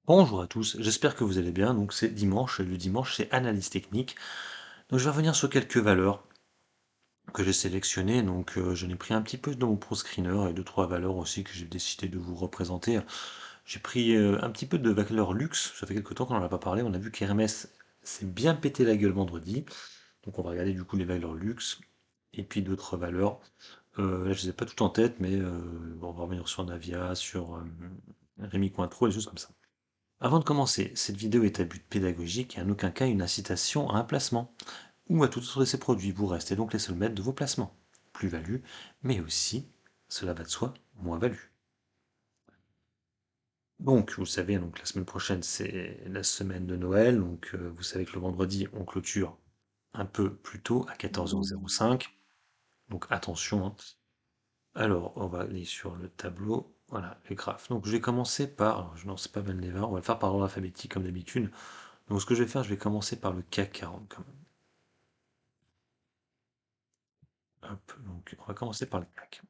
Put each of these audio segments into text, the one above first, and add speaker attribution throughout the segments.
Speaker 1: Bonjour à tous, j'espère que vous allez bien. Donc c'est dimanche, et le dimanche c'est analyse technique. Donc je vais revenir sur quelques valeurs que j'ai sélectionnées. Donc j'en ai pris un petit peu dans mon ProScreener et deux trois valeurs aussi que j'ai décidé de vous représenter. J'ai pris un petit peu de valeurs luxe, ça fait quelques temps qu'on n'en a pas parlé. On a vu qu'Hermès s'est bien pété la gueule vendredi. Donc on va regarder du coup les valeurs luxe et puis d'autres valeurs. Là je les ai pas toutes en tête, mais bon, on va revenir sur Navia, sur Rémi Cointreau, des choses comme ça. Avant de commencer, cette vidéo est à but pédagogique et en aucun cas une incitation à un placement ou à tout autre de ces produits. Vous restez donc les seuls maîtres de vos placements. Plus-value, mais aussi, cela va de soi, moins-value. Donc, vous savez, donc la semaine prochaine, c'est la semaine de Noël. Donc, vous savez que le vendredi, on clôture un peu plus tôt à 14h05. Donc, attention, hein. Alors, on va aller sur le tableau. Voilà, les graphes. Donc, je vais commencer par. Alors, je lance pas Manlever. On va le faire par ordre alphabétique comme d'habitude. Donc ce que je vais faire, je vais commencer par le CAC 40 quand même. Hop, donc on va commencer par le CAC.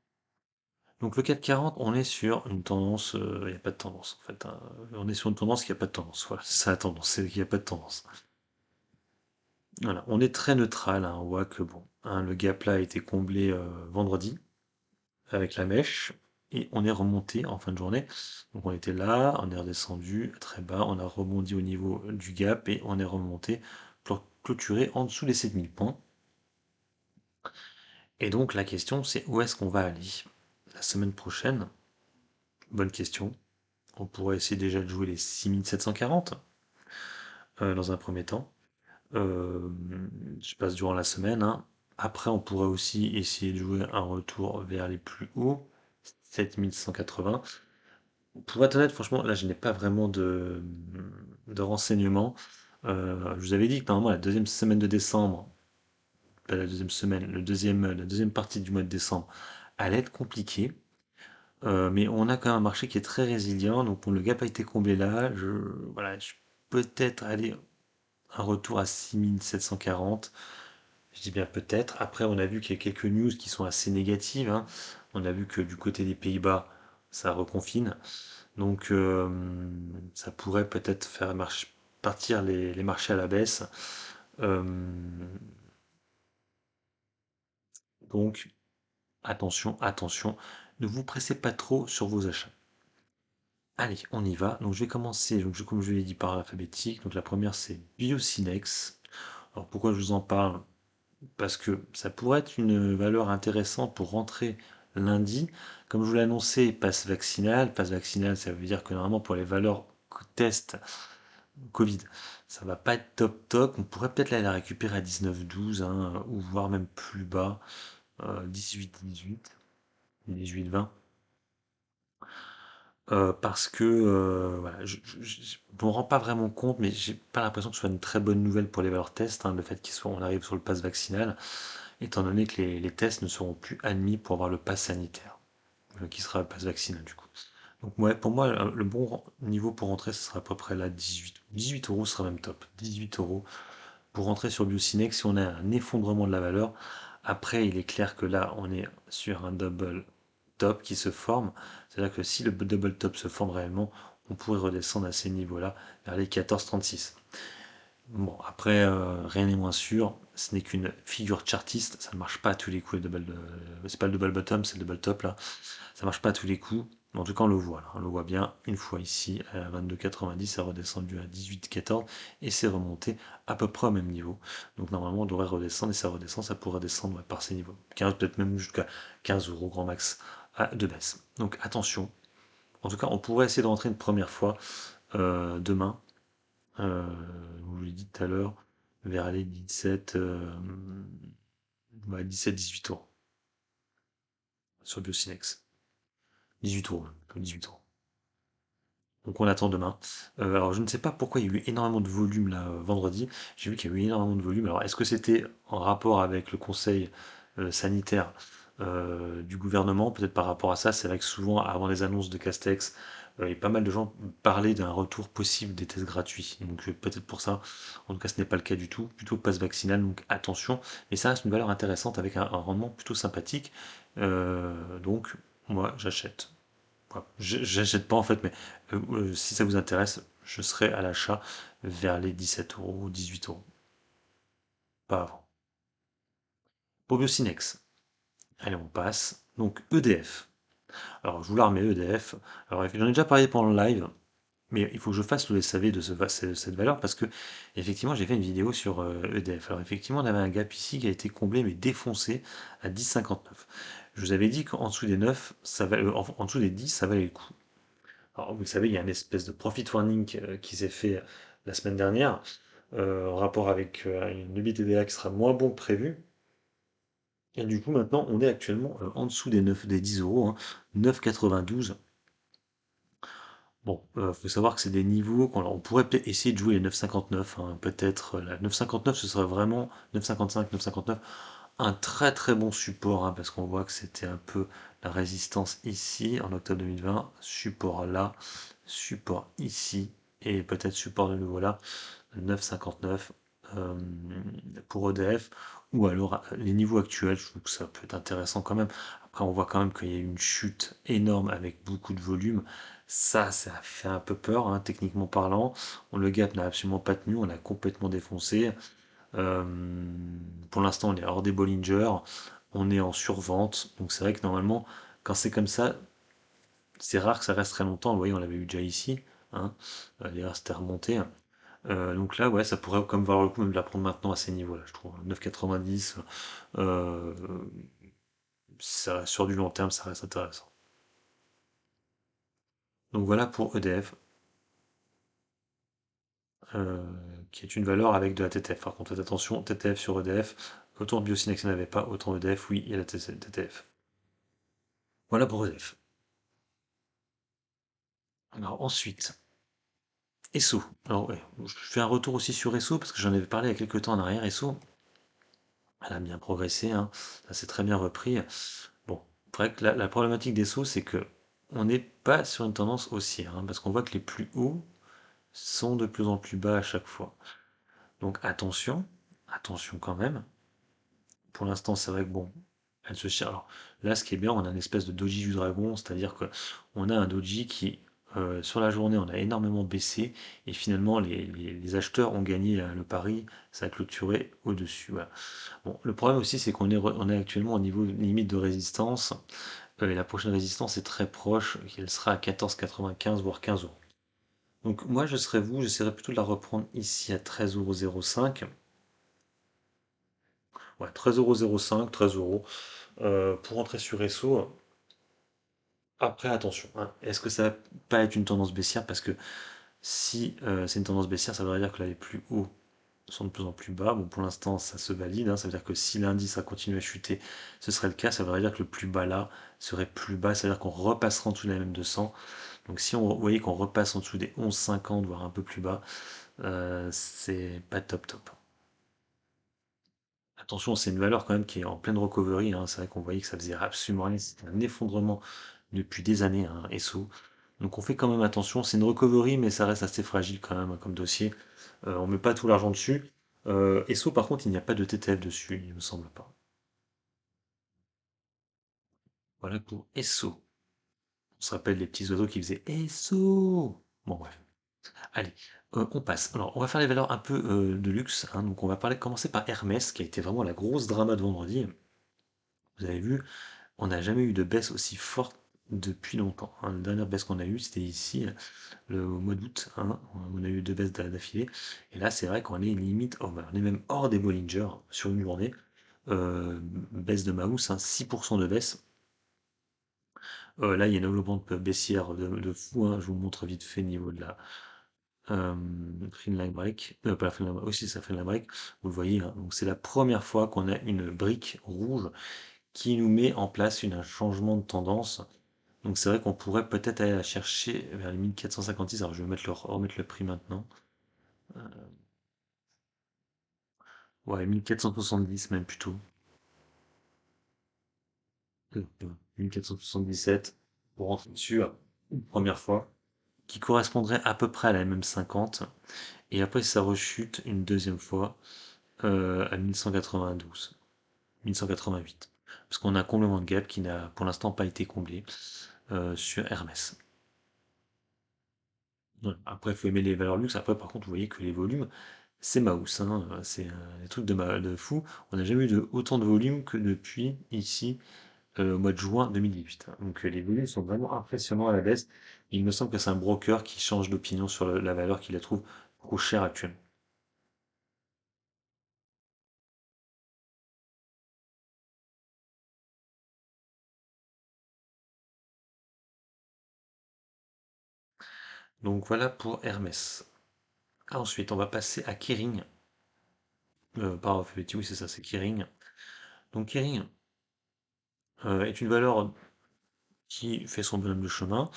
Speaker 1: Donc le CAC 40, on est sur une tendance, il n'y a pas de tendance en fait, hein. On est sur une tendance qui n'a pas de tendance. Voilà, c'est ça la tendance, c'est qu'il n'y a pas de tendance. Voilà, on est très neutral, hein. On voit que bon, hein, le gap là a été comblé vendredi avec la mèche et on est remonté en fin de journée. Donc on était là, on est redescendu très bas, on a rebondi au niveau du gap et on est remonté pour clôturer en dessous des 7000 points. Et donc la question c'est où est-ce qu'on va aller la semaine prochaine? Bonne question. On pourrait essayer déjà de jouer les 6740 dans un premier temps. Euh, je passe durant la semaine, hein. Après, on pourrait aussi essayer de jouer un retour vers les plus hauts, 7180. Pour être honnête, franchement, là, je n'ai pas vraiment de renseignements. Je vous avais dit que normalement, la deuxième semaine de décembre, pas la deuxième semaine, la deuxième partie du mois de décembre, allait être compliquée. Mais on a quand même un marché qui est très résilient, donc bon, le gap a été comblé là. Voilà, peut-être aller un retour à 6740. Je dis bien peut-être. Après, on a vu qu'il y a quelques news qui sont assez négatives, hein. On a vu que du côté des Pays-Bas, ça reconfine. Donc, ça pourrait peut-être faire partir les marchés à la baisse. Euh, donc, attention, attention. Ne vous pressez pas trop sur vos achats. Allez, on y va. Donc je vais commencer, comme je l'ai dit, par l'alphabétique. Donc la première c'est Biocinex. Alors pourquoi je vous en parle? Parce que ça pourrait être une valeur intéressante pour rentrer lundi. Comme je vous l'ai annoncé, passe vaccinal. Passe vaccinal, ça veut dire que normalement pour les valeurs test Covid, ça va pas être top top. On pourrait peut-être la récupérer à 19-12, hein, ou voire même plus bas, 18-18, 18-20. Parce que voilà, je me rends pas vraiment compte, mais j'ai pas l'impression que ce soit une très bonne nouvelle pour les valeurs tests, hein, le fait on arrive sur le pass vaccinal, étant donné que les tests ne seront plus admis pour avoir le pass sanitaire, qui sera le pass vaccinal du coup. Donc ouais, pour moi, le bon niveau pour rentrer, ce sera à peu près là 18. 18 euros sera même top. 18 euros pour rentrer sur Biocinex si on a un effondrement de la valeur. Après, il est clair que là, on est sur un double top qui se forme. C'est-à-dire que si le double top se forme réellement, on pourrait redescendre à ces niveaux-là, vers les 14,36. Bon, après, rien n'est moins sûr. Ce n'est qu'une figure chartiste. Ça ne marche pas à tous les coups. C'est pas le double bottom, c'est le double top là. Ça marche pas à tous les coups. Mais en tout cas, on le voit là. On le voit bien. Une fois ici, à 22,90, ça a redescendu à 18,14 et c'est remonté à peu près au même niveau. Donc normalement, on devrait redescendre et ça redescend. Ça pourrait descendre, ouais, par ces niveaux. 15, peut-être même jusqu'à 15 euros grand max de baisse. Donc attention. En tout cas, on pourrait essayer de rentrer une première fois demain. Euh, je vous l'ai dit tout à l'heure, vers les 17, ouais, 17-18 euros sur Biocinex. 18 euros, comme 18 euros. Donc on attend demain. Alors je ne sais pas pourquoi il y a eu énormément de volume là vendredi. J'ai vu qu'il y a eu énormément de volume. Alors est-ce que c'était en rapport avec le conseil sanitaire du gouvernement? Peut-être par rapport à ça. C'est vrai que souvent avant les annonces de Castex, il y a pas mal de gens parlaient d'un retour possible des tests gratuits. Donc peut-être pour ça. En tout cas ce n'est pas le cas du tout. Plutôt passe vaccinal. Donc attention. Mais ça reste une valeur intéressante avec un rendement plutôt sympathique. Donc moi j'achète. Voilà. J'achète pas en fait, mais si ça vous intéresse, je serai à l'achat vers les 17 euros, 18 euros, pas avant. Pour Biocinex, allez, on passe. Donc EDF. Alors, je vous la remets EDF. Alors, j'en ai déjà parlé pendant le live, mais il faut que je fasse le SAV de cette valeur parce que, effectivement, j'ai fait une vidéo sur EDF. Alors, effectivement, on avait un gap ici qui a été comblé mais défoncé à 10,59. Je vous avais dit qu'en dessous des 9, en dessous des 10, ça valait le coup. Alors, vous savez, il y a une espèce de profit warning qui s'est fait la semaine dernière en rapport avec une EBITDA qui sera moins bon que prévu. Et du coup, maintenant, on est actuellement en dessous des 9, des 10 euros, hein, 9,92. Bon, faut savoir que c'est des niveaux on pourrait peut-être essayer de jouer les 9,59, hein, peut-être la 9,59 ce serait vraiment 9,55, 9,59 un très très bon support, hein, parce qu'on voit que c'était un peu la résistance ici en octobre 2020, support là, support ici et peut-être support de nouveau là, 9,59 euh, pour EDF ou alors les niveaux actuels, je trouve que ça peut être intéressant quand même. Après, on voit quand même qu'il y a eu une chute énorme avec beaucoup de volume. Ça fait un peu peur, hein, techniquement parlant. Le gap n'a absolument pas tenu, on l'a complètement défoncé. Euh, pour l'instant, on est hors des Bollinger, on est en survente. Donc c'est vrai que normalement, quand c'est comme ça, c'est rare que ça reste très longtemps. Vous voyez, on l'avait eu déjà ici, hein. D'ailleurs, c'était remonté. Donc là, ouais, ça pourrait comme valoir le coup même de la prendre maintenant à ces niveaux-là, je trouve. 9,90, euh, ça, sur du long terme, ça reste intéressant. Donc voilà pour EDF, euh, qui est une valeur avec de la TTF. Par contre, faites attention, TTF sur EDF, autant Biocinex il n'y en avait pas, autant EDF, oui, il y a la TTF. Voilà pour EDF. Alors ensuite, ESSO. Alors ouais, je fais un retour aussi sur ESSO, parce que j'en avais parlé il y a quelques temps en arrière. ESSO, elle a bien progressé, hein, ça s'est très bien repris. Bon, c'est vrai que la problématique d'ESSO, c'est que on n'est pas sur une tendance haussière, hein, parce qu'on voit que les plus hauts sont de plus en plus bas à chaque fois. Donc attention, attention quand même. Pour l'instant, c'est vrai que bon, elle se cherche. Alors là, ce qui est bien, on a une espèce de doji du dragon, c'est-à-dire que on a un doji qui, sur la journée, on a énormément baissé, et finalement, les acheteurs ont gagné le pari, ça a clôturé au-dessus. Voilà. Bon, le problème aussi, c'est on est actuellement au niveau limite de résistance, et la prochaine résistance est très proche, elle sera à 14,95 voire 15 euros. Donc moi, je serais vous, j'essaierais plutôt de la reprendre ici à 13,05 €. Ouais, 13,05 €, 13 euros. Pour entrer sur Esso, après attention, hein, est-ce que ça va pas être une tendance baissière? Parce que si c'est une tendance baissière, ça voudrait dire que là les plus hauts sont de plus en plus bas. Bon, pour l'instant, ça se valide, hein, ça veut dire que si lundi ça continue à chuter, ce serait le cas. Ça voudrait dire que le plus bas là serait plus bas, ça veut dire qu'on repassera en dessous de la MM200. Donc si on vous voyez qu'on repasse en dessous des 11,50, voire un peu plus bas, c'est pas top top. Attention, c'est une valeur quand même qui est en pleine recovery, hein. C'est vrai qu'on voyait que ça faisait absolument rien. C'était un effondrement depuis des années, hein, SO. Donc on fait quand même attention. C'est une recovery, mais ça reste assez fragile quand même, hein, comme dossier. On met pas tout l'argent dessus. SO, par contre, il n'y a pas de TTF dessus, il me semble pas. Voilà pour SO. On se rappelle les petits oiseaux qui faisaient SO. Bon, bref. Allez, on passe. Alors, on va faire les valeurs un peu de luxe, hein. Donc, on va commencer par Hermès, qui a été vraiment la grosse drama de vendredi. Vous avez vu, on n'a jamais eu de baisse aussi forte depuis longtemps, hein. La dernière baisse qu'on a eue, c'était ici, au mois d'août, hein. On a eu deux baisses d'affilée. Et là, c'est vrai qu'on est limite, oh, bah, on est même hors des Bollinger sur une journée. Baisse de Maus, hein, 6% de baisse. Là, il y a une enveloppement baissière de fou, hein. Je vous montre vite fait niveau de la euh, Line Break. Pas la Line Break, aussi ça Line Break. Vous le voyez, hein. Donc c'est la première fois qu'on a une brique rouge qui nous met en place un changement de tendance. Donc c'est vrai qu'on pourrait peut-être aller la chercher vers les 1456. Alors je vais remettre le prix maintenant. Euh, ouais, 1470 même plutôt. 1477 pour rentrer dessus, une première fois, qui correspondrait à peu près à la même 50. Et après ça rechute une deuxième fois à 1192, 1188. Parce qu'on a un comblement de gap qui n'a pour l'instant pas été comblé sur Hermès. Ouais. Après, il faut aimer les valeurs luxe. Après, par contre, vous voyez que les volumes, c'est Maus, hein. C'est des trucs de fou. On n'a jamais eu autant de volume que depuis ici, au mois de juin 2018, hein. Donc les volumes sont vraiment impressionnants à la baisse. Il me semble que c'est un broker qui change d'opinion sur la valeur qu'il la trouve trop chère actuellement. Donc voilà pour Hermès. Ensuite, on va passer à Kering. Par alphabétique, oui, c'est ça, c'est Kering. Donc Kering est une valeur qui fait son bonhomme de chemin.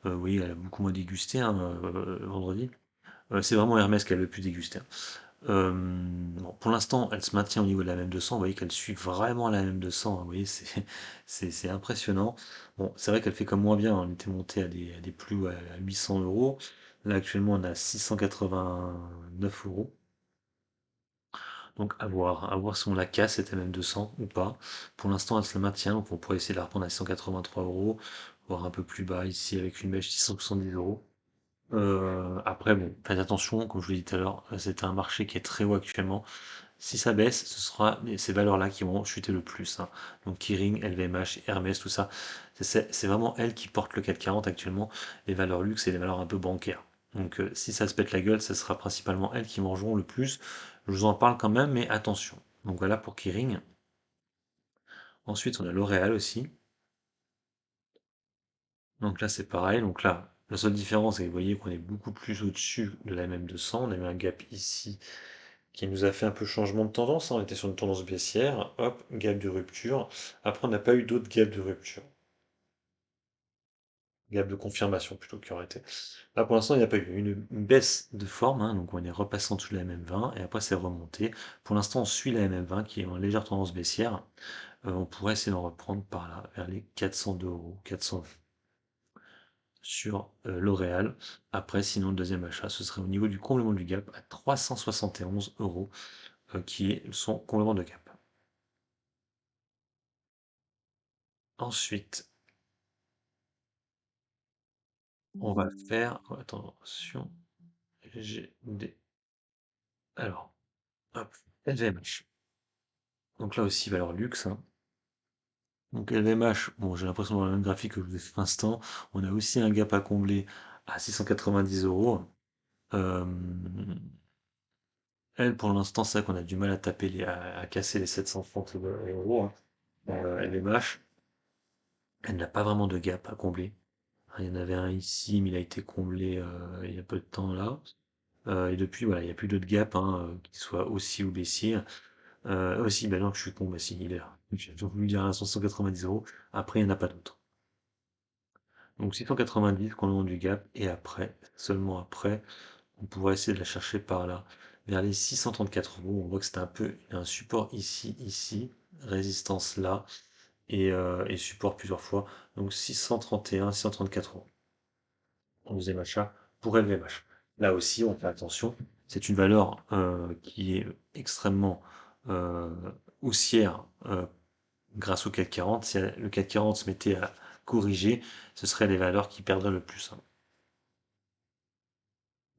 Speaker 1: Oui, elle a beaucoup moins dégusté, hein, vendredi. C'est vraiment Hermès qui a le plus dégusté, hein. Bon, pour l'instant, elle se maintient au niveau de la MM200. Vous voyez qu'elle suit vraiment la MM200, hein. Vous voyez, c'est impressionnant. Bon, c'est vrai qu'elle fait comme moins bien, hein. On était monté à des plus à 800 euros. Là, actuellement, on a 689 euros. Donc, à voir si on la casse, cette MM200 ou pas. Pour l'instant, elle se maintient. Donc, on pourrait essayer de la reprendre à 683 euros, voire un peu plus bas ici avec une mèche 670 euros. Après, bon, faites attention, comme je vous l'ai dit tout à l'heure, c'est un marché qui est très haut actuellement. Si ça baisse, ce sera ces valeurs-là qui vont chuter le plus, hein. Donc Kering, LVMH, Hermès, tout ça, c'est vraiment elles qui portent le CAC 40 actuellement, les valeurs luxe et les valeurs un peu bancaires. Donc si ça se pète la gueule, ce sera principalement elles qui mangeront le plus. Je vous en parle quand même, mais attention. Donc voilà pour Kering. Ensuite, on a L'Oréal aussi. Donc là, c'est pareil. Donc là, la seule différence, c'est que vous voyez qu'on est beaucoup plus au-dessus de la MM200. On a eu un gap ici qui nous a fait un peu changement de tendance, hein. On était sur une tendance baissière, hop, gap de rupture. Après, on n'a pas eu d'autres gaps de rupture. Gap de confirmation plutôt qui aurait été. Là, pour l'instant, il n'y a pas eu une baisse de forme, hein, donc on est repassé en dessous de la MM20 et après c'est remonté. Pour l'instant, on suit la MM20 qui est en légère tendance baissière. On pourrait essayer d'en reprendre par là, vers les 402 euros, 400 sur L'Oréal. Après, sinon, le deuxième achat, ce serait au niveau du complément du gap à 371 euros, qui est son complément de gap. Ensuite, on va faire, oh, attention, j'ai des, alors, hop, LVMH. Donc là aussi, valeur luxe, hein. Donc LVMH, bon, j'ai l'impression dans le même graphique que je vous ai fait à l'instant, on a aussi un gap à combler à 690 euros. Euh, Elle, pour l'instant, c'est vrai qu'on a du mal à taper à casser les 730 euros, hein. LVMH, elle n'a pas vraiment de gap à combler. Il y en avait un ici, mais il a été comblé il y a peu de temps là. Et depuis, voilà, il n'y a plus d'autres gaps, hein, qui soient haussiers ou baissiers. Aussi, ben non, je suis con, bah si, il est là. J'ai voulu dire à 590 euros. Après, il n'y en a pas d'autres. Donc 690, qu'on du gap, et après, seulement après, on pourrait essayer de la chercher par là, vers les 634 euros. On voit que c'était un peu un support ici, ici, résistance là, et support plusieurs fois. Donc 631, 634 euros. On deuxième achat pour LVMH. Là aussi, on fait attention. C'est une valeur qui est extrêmement euh, haussière grâce au CAC 40. Si le CAC 40 se mettait à corriger, ce seraient les valeurs qui perdraient le plus, hein.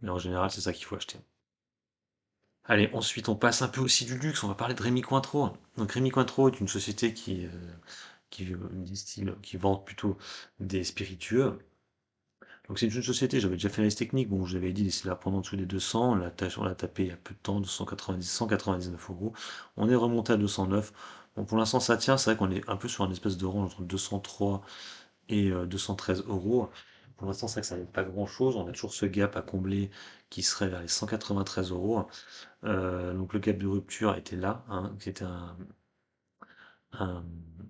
Speaker 1: Mais en général, c'est ça qu'il faut acheter. Allez, ensuite, on passe un peu aussi du luxe. On va parler de Rémy Cointreau. Donc, Rémy Cointreau est une société qui distille, qui vend plutôt des spiritueux. Donc c'est une société, j'avais déjà fait l'analyse technique, bon je vous avais dit d'essayer de la prendre en dessous des 200, on l'a tapé il y a peu de temps, 290, 199 euros, on est remonté à 209, bon pour l'instant ça tient, c'est vrai qu'on est un peu sur un espèce de range entre 203 et 213 euros, pour l'instant c'est vrai que ça n'est pas grand chose, on a toujours ce gap à combler qui serait vers les 193 euros. Donc le gap de rupture était là, hein, c'était un,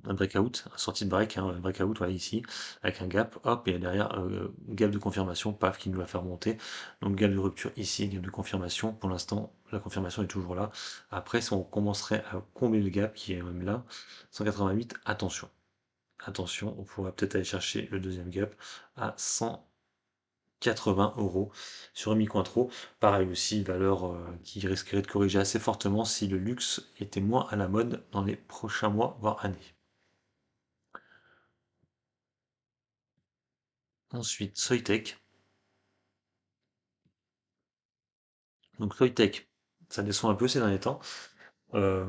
Speaker 1: un breakout, un sortie de break, hein, un breakout, voilà, ici, avec un gap, hop, et derrière, gap de confirmation, paf, qui nous l'a fait remonter. Donc gap de rupture ici, gap de confirmation. Pour l'instant, la confirmation est toujours là. Après, si on commencerait à combler le gap, qui est même là, 188, attention. Attention, on pourrait peut-être aller chercher le deuxième gap à 180 euros sur Micointro. Pareil aussi, valeur qui risquerait de corriger assez fortement si le luxe était moins à la mode dans les prochains mois, voire années. Ensuite, Soitec. Donc Soitec, ça descend un peu ces derniers temps. Euh,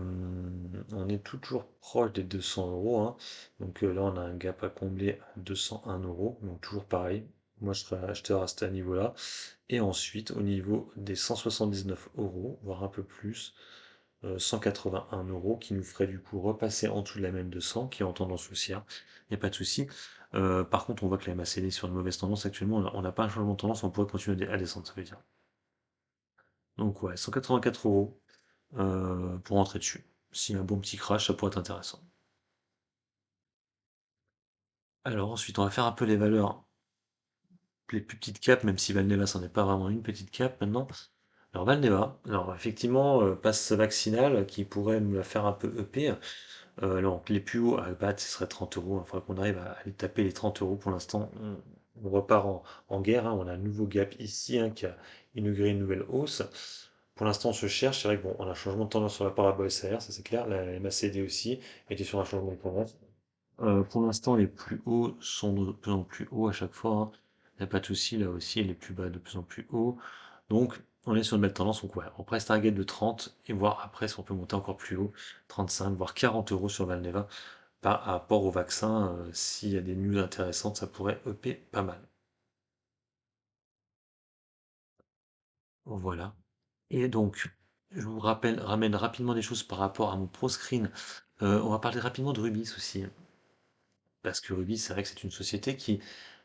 Speaker 1: on est toujours proche des 200 euros, hein. Donc là, on a un gap à combler à 201 euros. Donc toujours pareil. Moi, je serais acheteur à ce niveau-là. Et ensuite, au niveau des 179 euros, voire un peu plus, 181 euros, qui nous ferait du coup repasser en dessous de la même 200, qui est en tendance haussière. Il n'y a pas de souci. Par contre, on voit que la MACD est sur une mauvaise tendance actuellement. On n'a pas un changement de tendance, on pourrait continuer à descendre, ça veut dire. Donc ouais, 184 euros pour rentrer dessus. S'il y a un bon petit crash, ça pourrait être intéressant. Alors ensuite, on va faire un peu les valeurs les plus petites capes, même si Valneva, c'en est pas vraiment une petite cape maintenant. Alors Valneva, alors effectivement, passe vaccinale qui pourrait nous la faire un peu EP. Donc les plus hauts à battre, ce serait 30 euros. Il faudrait qu'on arrive à aller taper les 30 euros. Pour l'instant, on repart en guerre, hein. On a un nouveau gap ici, hein, qui a inauguré une nouvelle hausse. Pour l'instant, on se cherche. C'est vrai que bon, on a un changement de tendance sur la parabole SAR, ça c'est clair. La MACD aussi était sur un changement de tendance. Pour l'instant, les plus hauts sont de plus en plus hauts à chaque fois, hein. Il n'y a pas de souci, là aussi, les plus bas de plus en plus hauts. Donc, on est sur une belle tendance. Donc, ouais, on presse target de 30 et voir après si on peut monter encore plus haut, 35, voire 40 euros sur Valneva. Par rapport au vaccin, s'il y a des news intéressantes, ça pourrait upper pas mal. Voilà. Et donc, je vous ramène rapidement des choses par rapport à mon ProScreen. On va parler rapidement de Rubis aussi. Parce que Rubis, c'est vrai que c'est une société qui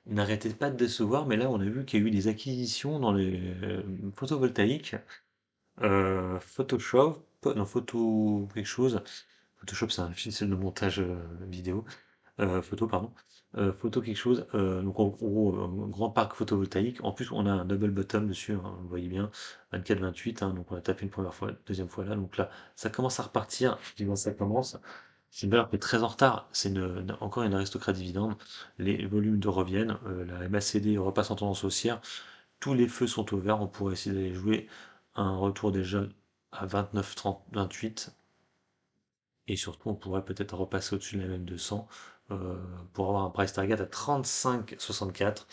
Speaker 1: n'arrêtait pas de décevoir, mais là, on a vu qu'il y a eu des acquisitions dans les photovoltaïques. Photoshop, non, photo quelque chose. Photoshop, c'est un logiciel de montage vidéo. Photo, pardon. Photo quelque chose. Donc en gros, un grand parc photovoltaïque. En plus, on a un double bottom dessus, hein, vous voyez bien. 24-28, hein, donc on a tapé une première fois, deuxième fois là. Donc là, ça commence à repartir. Je dis quand ça commence. C'est une valeur qui est très en retard. C'est encore une aristocrate dividende. Les volumes de reviennent. La MACD repasse en tendance haussière. Tous les feux sont au vert. On pourrait essayer d'aller jouer un retour déjà à 29, 30, 28. Et surtout, on pourrait peut-être repasser au-dessus de la même 200 pour avoir un price target à 35,64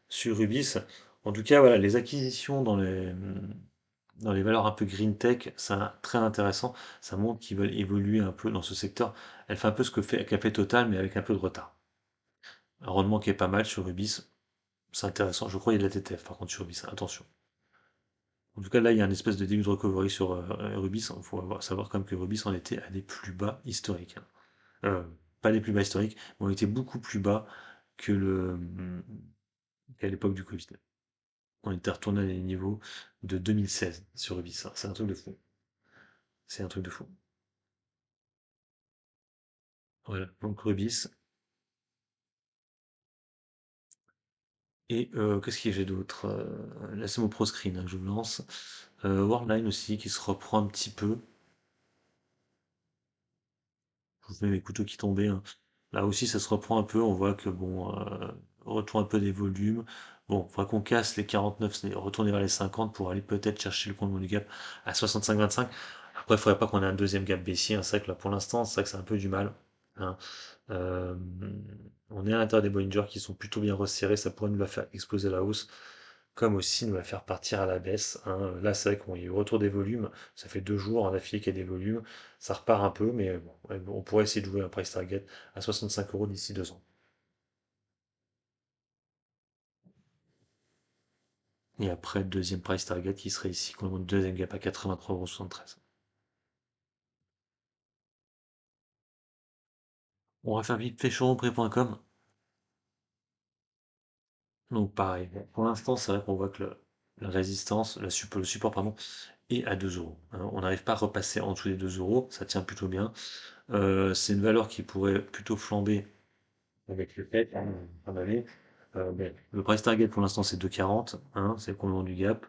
Speaker 1: sur Rubis. En tout cas, voilà, les acquisitions dans les valeurs un peu green tech, c'est très intéressant. Ça montre qu'ils veulent évoluer un peu dans ce secteur. Elle fait un peu ce qu'a fait Total, mais avec un peu de retard. Un rendement qui est pas mal sur Rubis, c'est intéressant. Je crois qu'il y a de la TTF par contre sur Rubis, attention. En tout cas, là, il y a une espèce de début de recovery sur Rubis. Il faut savoir quand même que Rubis en était à des plus bas historiques, hein. Euh, Pas les plus bas historiques, mais on était beaucoup plus bas que qu'à l'époque du Covid. On était retourné à des niveaux de 2016 sur Rubis, hein. C'est un truc de fou. C'est un truc de fou. Voilà, donc Rubis. Et qu'est-ce que j'ai d'autre? Là, c'est mon proscreen, hein, que je vous lance. Worldline aussi, qui se reprend un petit peu. Je vous mets mes couteaux qui tombaient, hein. Là aussi, ça se reprend un peu. On voit que bon, retour un peu des volumes. Bon, il faudra qu'on casse les 49, retourner vers les 50 pour aller peut-être chercher le contenu du gap à 65-25. Après, il faudrait pas qu'on ait un deuxième gap baissier, hein. C'est vrai que là, pour l'instant, c'est vrai que c'est un peu du mal, hein. Euh, on est à l'intérieur des Bollinger qui sont plutôt bien resserrés. Ça pourrait nous la faire exploser la hausse, comme aussi nous la faire partir à la baisse, hein. Là, c'est vrai qu'il y a eu retour des volumes. Ça fait 2 jours en affilée qu'il y a des volumes. Ça repart un peu, mais bon, ouais, on pourrait essayer de jouer un price target à 65 euros d'ici 2 ans. Et après, deuxième price target qui serait ici, qu'on monte deuxième gap à 83,73 €. On va faire vite fait showroomprix.com. Donc pareil, bon, pour l'instant, c'est vrai qu'on voit que la résistance, le support, pardon, est à 2 euros, hein. On n'arrive pas à repasser en dessous des 2 euros, ça tient plutôt bien. C'est une valeur qui pourrait plutôt flamber avec le fait, hein, fin d'année. Bon, le price target pour l'instant c'est 2,40, hein, c'est le comblement du gap.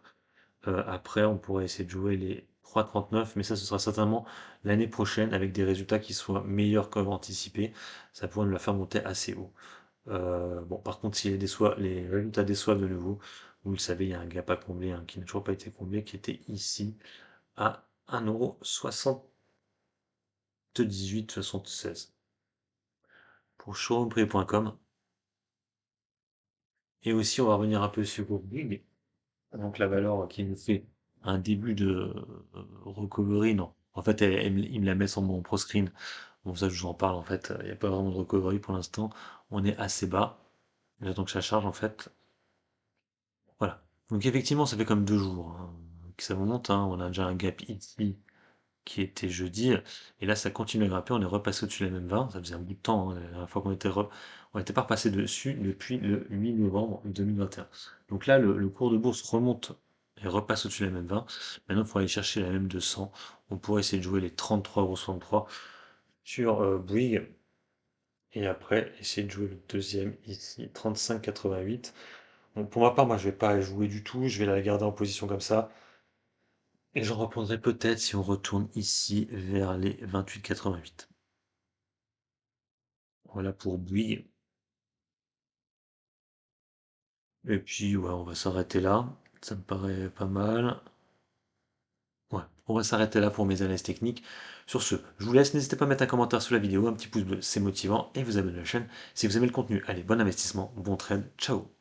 Speaker 1: Après, on pourrait essayer de jouer les 3,39, mais ça, ce sera certainement l'année prochaine avec des résultats qui soient meilleurs qu'anticipés. Ça pourrait nous la faire monter assez haut. Bon, par contre, si les résultats déçoivent de nouveau, vous le savez, il y a un gap à combler, hein, qui n'a toujours pas été comblé, qui était ici à 1,7876 € pour showroomprix.com. Et aussi, on va revenir un peu sur Bourg, donc la valeur qui nous fait un début de recovery, non. En fait, il me la met sur mon pro screen. Bon, ça, je vous en parle, en fait. Il n'y a pas vraiment de recovery pour l'instant. On est assez bas. J'attends que ça charge, en fait. Voilà. Donc, effectivement, ça fait comme 2 jours hein, que ça monte, hein. On a déjà un gap ici qui était jeudi. Et là, ça continue à grimper. On est repassé au-dessus de la même 20. Ça faisait un bout de temps, hein, la dernière fois on n'était pas repassé dessus depuis le 8 novembre 2021. Donc là, le cours de bourse remonte et repasse au-dessus de la même 20. Maintenant, il faut aller chercher la même 200. On pourrait essayer de jouer les 33,63 € sur Bouygues. Et après, essayer de jouer le deuxième ici, 35,88. Bon, pour ma part, moi, je vais pas jouer du tout. Je vais la garder en position comme ça. Et j'en reprendrai peut-être si on retourne ici vers les 28,88. Voilà pour Bouygues. Et puis, ouais, on va s'arrêter là. Ça me paraît pas mal. Ouais, on va s'arrêter là pour mes analyses techniques. Sur ce, je vous laisse. N'hésitez pas à mettre un commentaire sous la vidéo, un petit pouce bleu, c'est motivant. Et vous abonner à la chaîne si vous aimez le contenu. Allez, bon investissement, bon trade. Ciao!